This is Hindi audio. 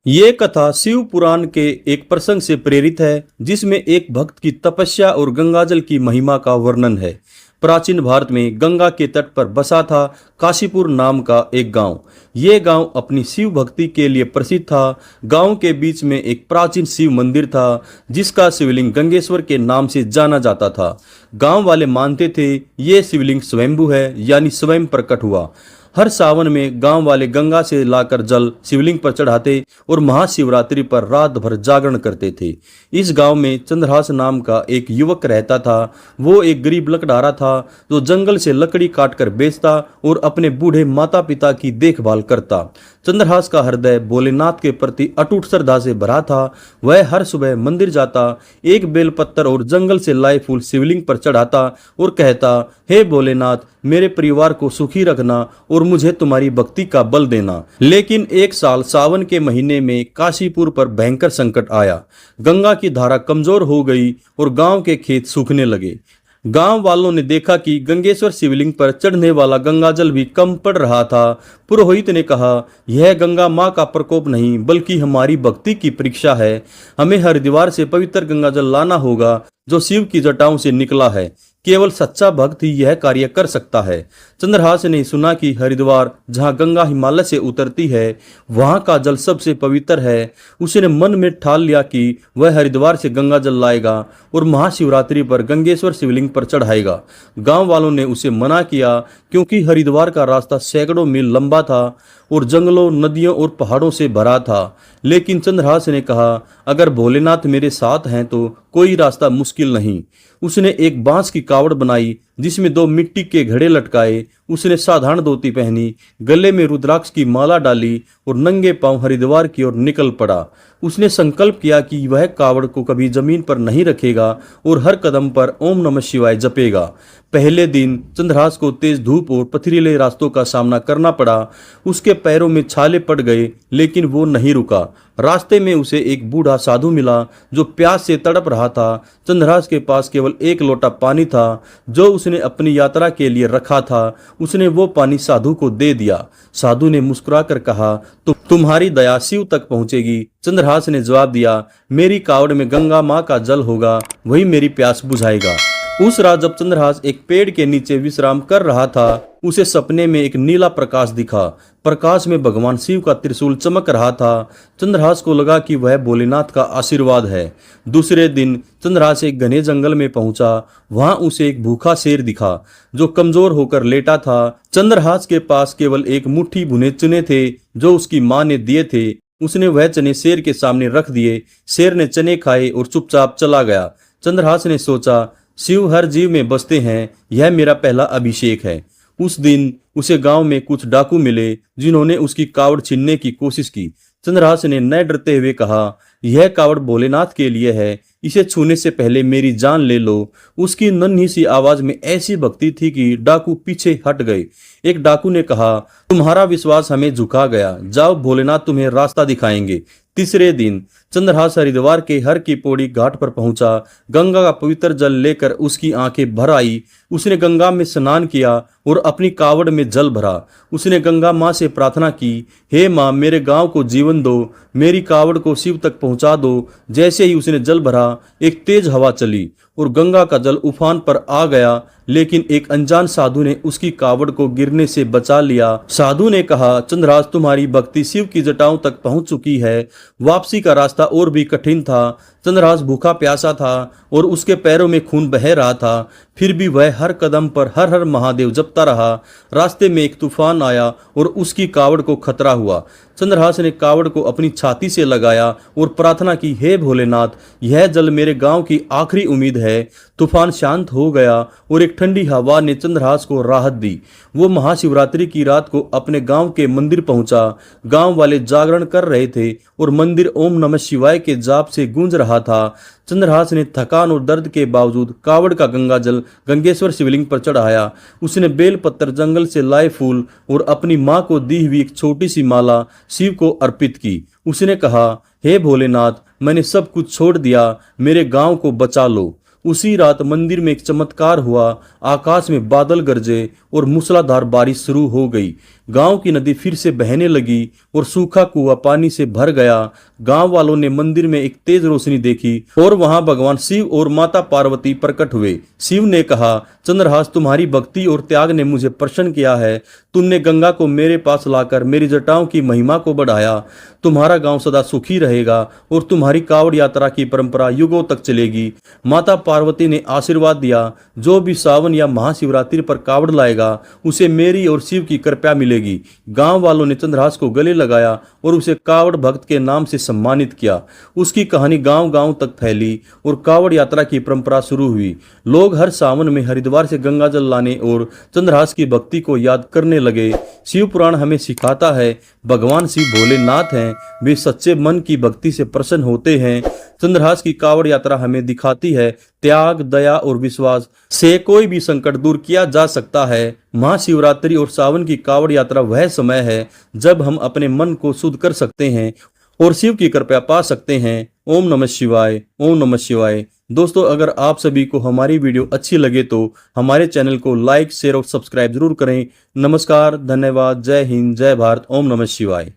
ये कथा शिव पुराण के एक प्रसंग से प्रेरित है, जिसमें एक भक्त की तपस्या और गंगाजल की महिमा का वर्णन है। प्राचीन भारत में गंगा के तट पर बसा था काशीपुर नाम का एक गांव। ये गांव अपनी शिव भक्ति के लिए प्रसिद्ध था। गांव के बीच में एक प्राचीन शिव मंदिर था, जिसका शिवलिंग गंगेश्वर के नाम से जाना जाता था। गांव वाले मानते थे ये शिवलिंग स्वयंभू है, यानी स्वयं प्रकट हुआ। हर सावन में गांव वाले गंगा से लाकर जल शिवलिंग पर चढ़ाते और महाशिवरात्रि पर रात भर जागरण करते थे। इस गांव में चंद्रहास नाम का एक युवक रहता था। वो एक गरीब लकड़हारा था, जो जंगल से लकड़ी काटकर बेचता और अपने बूढ़े माता पिता की देखभाल करता। चंद्रहास का हृदय भोलेनाथ के प्रति अटूट श्रद्धा से भरा था। वह हर सुबह मंदिर जाता, एक बेलपत्तर और जंगल से लाए फूल शिवलिंग पर चढ़ाता और कहता, हे भोलेनाथ, मेरे परिवार को सुखी रखना और मुझे तुम्हारी भक्ति का बल देना। लेकिन एक साल सावन के महीने में काशीपुर पर भयंकर संकट आया। गंगा की धारा कमजोर हो गई और गांव के खेत सूखने लगे। गांव वालों ने देखा कि गंगेश्वर शिवलिंग पर चढ़ने वाला गंगाजल भी कम पड़ रहा था। पुरोहित ने कहा, यह गंगा माँ का प्रकोप नहीं, बल्कि हमारी भक्ति की परीक्षा है। हमें हरिद्वार से पवित्र गंगाजल लाना होगा, जो शिव की जटाओं से निकला है। केवल सच्चा भक्त ही यह कार्य कर सकता है। चंद्रहास ने सुना कि हरिद्वार, जहाँ गंगा हिमालय से उतरती है, वहाँ का जल सबसे पवित्र है। उसने मन में ठान लिया कि वह हरिद्वार से गंगा जल लाएगा और महाशिवरात्रि पर गंगेश्वर शिवलिंग पर चढ़ाएगा। गांव वालों ने उसे मना किया, क्योंकि हरिद्वार का रास्ता सैकड़ों मील लंबा था और जंगलों, नदियों और पहाड़ों से भरा था। लेकिन चंद्रहास ने कहा, अगर भोलेनाथ मेरे साथ हैं तो कोई रास्ता मुश्किल नहीं। उसने एक बांस की कावड़ बनाई, जिसमें 2 मिट्टी के घड़े लटकाए। उसने साधारण धोती पहनी, गले में रुद्राक्ष की माला डाली और नंगे पांव हरिद्वार की ओर निकल पड़ा। उसने संकल्प किया कि वह कावड़ को कभी जमीन पर नहीं रखेगा और हर कदम पर ओम नमः शिवाय जपेगा। पहले दिन चंद्रहास को तेज धूप और पथरीले रास्तों का सामना करना पड़ा। उसके पैरों में छाले पड़ गए, लेकिन वो नहीं रुका। रास्ते में उसे एक बूढ़ा साधु मिला, जो प्यास से तड़प रहा था। चंद्रहास के पास केवल एक लोटा पानी था, जो उसने अपनी यात्रा के लिए रखा था। उसने वो पानी साधु को दे दिया। साधु ने मुस्कुराकर कहा, तो तुम्हारी दया शिव तक पहुंचेगी। चंद्रहास ने जवाब दिया, मेरी कावड़ में गंगा माँ का जल होगा, वही मेरी प्यास बुझाएगा। उस रात जब चंद्रहास एक पेड़ के नीचे विश्राम कर रहा था, उसे सपने में एक नीला प्रकाश दिखा। प्रकाश में भगवान शिव का त्रिशूल चमक रहा था। चंद्रहास को लगा कि वह भोलेनाथ का आशीर्वाद है। दूसरे दिन चंद्रहास एक घने जंगल में पहुंचा। वहां उसे एक भूखा शेर दिखा, जो कमजोर होकर लेटा था। चंद्रहास के पास केवल एक मुट्ठी भुने चने थे, जो उसकी माँ ने दिए थे। उसने वह चने शेर के सामने रख दिए। शेर ने चने खाए और चुपचाप चला गया। चंद्रहास ने सोचा, शिव हर जीव में बसते हैं, यह मेरा पहला अभिषेक है। उस दिन उसे गांव में कुछ डाकू मिले, जिन्होंने उसकी कावड़ छीनने की कोशिश की। चंद्रहास ने न डरते हुए कहा, यह कावड़ भोलेनाथ के लिए है, इसे छूने से पहले मेरी जान ले लो। उसकी नन्ही सी आवाज में ऐसी भक्ति थी कि डाकू पीछे हट गए। एक डाकू ने कहा, तुम्हारा विश्वास हमें झुका गया, जाओ, भोलेनाथ तुम्हें रास्ता दिखाएंगे। तीसरे दिन चंद्रहास हरिद्वार के हर की पौड़ी घाट पर पहुंचा। गंगा का पवित्र जल लेकर उसकी आंखें भर आई। उसने गंगा में स्नान किया और अपनी कावड़ में जल भरा। उसने गंगा माँ से प्रार्थना की, हे माँ, मेरे गांव को जीवन दो, मेरी कावड़ को शिव तक पहुंचा दो। जैसे ही उसने जल भरा, एक तेज हवा चली और गंगा का जल उफान पर आ गया। लेकिन एक अनजान साधु ने उसकी कावड़ को गिरने से बचा लिया। साधु ने कहा, चंद्रहास, तुम्हारी भक्ति शिव की जटाओं तक पहुंच चुकी है। वापसी का रास्ता और भी कठिन था। चंद्रहास भूखा प्यासा था और उसके पैरों में खून बह रहा था। फिर भी वह हर कदम पर हर हर महादेव जपता रहा। रास्ते में एक तूफान आया और उसकी कावड़ को खतरा हुआ। चंद्रहास ने कावड़ को अपनी छाती से लगाया और प्रार्थना की, हे भोलेनाथ, यह जल मेरे गांव की आखिरी उम्मीद है। तूफान शांत हो गया और एक ठंडी हवा ने चंद्रहास को राहत दी। वो महाशिवरात्रि की रात को अपने गांव के मंदिर पहुंचा। गांव वाले जागरण कर रहे थे और मंदिर ओम नमः शिवाय के जाप से गूंज रहा था। चंद्रहास ने थकान और दर्द के बावजूद कावड़ का गंगा जल गंगेश्वर शिवलिंग पर चढ़ाया। उसने बेलपत्र, जंगल से लाए फूल और अपनी माँ को दी हुई एक छोटी सी माला शिव को अर्पित की। उसने कहा, हे भोलेनाथ, मैंने सब कुछ छोड़ दिया, मेरे गांव को बचा लो। उसी रात मंदिर में एक चमत्कार हुआ। आकाश में बादल गरजे और मूसलाधार बारिश शुरू हो गई। गांव की नदी फिर से बहने लगी और सूखा कुआं पानी से भर गया। गांव वालों ने मंदिर में एक तेज रोशनी देखी और वहां भगवान शिव और माता पार्वती प्रकट हुए। शिव ने कहा, चंद्रहास, तुम्हारी भक्ति और त्याग ने मुझे प्रसन्न किया है। तुमने गंगा को मेरे पास लाकर मेरी जटाओं की महिमा को बढ़ाया। तुम्हारा गांव सदा सुखी रहेगा और तुम्हारी कावड़ यात्रा की परंपरा युगों तक चलेगी। माता पार्वती ने आशीर्वाद दिया, जो भी सावन या महाशिवरात्रि पर कावड़ लाएगा उसे मेरी और शिव की कृपा मिलेगी। गांव वालों ने चंद्रहास को गले लगाया और उसे कावड़ भक्त के नाम से सम्मानित किया। उसकी कहानी गांव गांव तक फैली और कावड़ यात्रा की परंपरा शुरू हुई। लोग हर सावन में हरिद्वार से गंगा जल लाने और चंद्रहास की भक्ति को याद करने लगे। शिव पुराण हमें सिखाता है, भगवान शिव भोलेनाथ हैं, वे सच्चे मन की भक्ति से प्रसन्न होते हैं। चंद्रहास की कावड़ यात्रा हमें दिखाती है, त्याग, दया और विश्वास से कोई भी संकट दूर किया जा सकता है। महाशिवरात्रि और सावन की कावड़ यात्रा वह समय है जब हम अपने मन को शुद्ध कर सकते हैं और शिव की कृपा पा सकते हैं। ओम नमः शिवाय, ओम नमः शिवाय। दोस्तों, अगर आप सभी को हमारी वीडियो अच्छी लगे तो हमारे चैनल को लाइक, शेयर और सब्सक्राइब जरूर करें। नमस्कार, धन्यवाद, जय हिंद, जय भारत, ओम नमः शिवाय।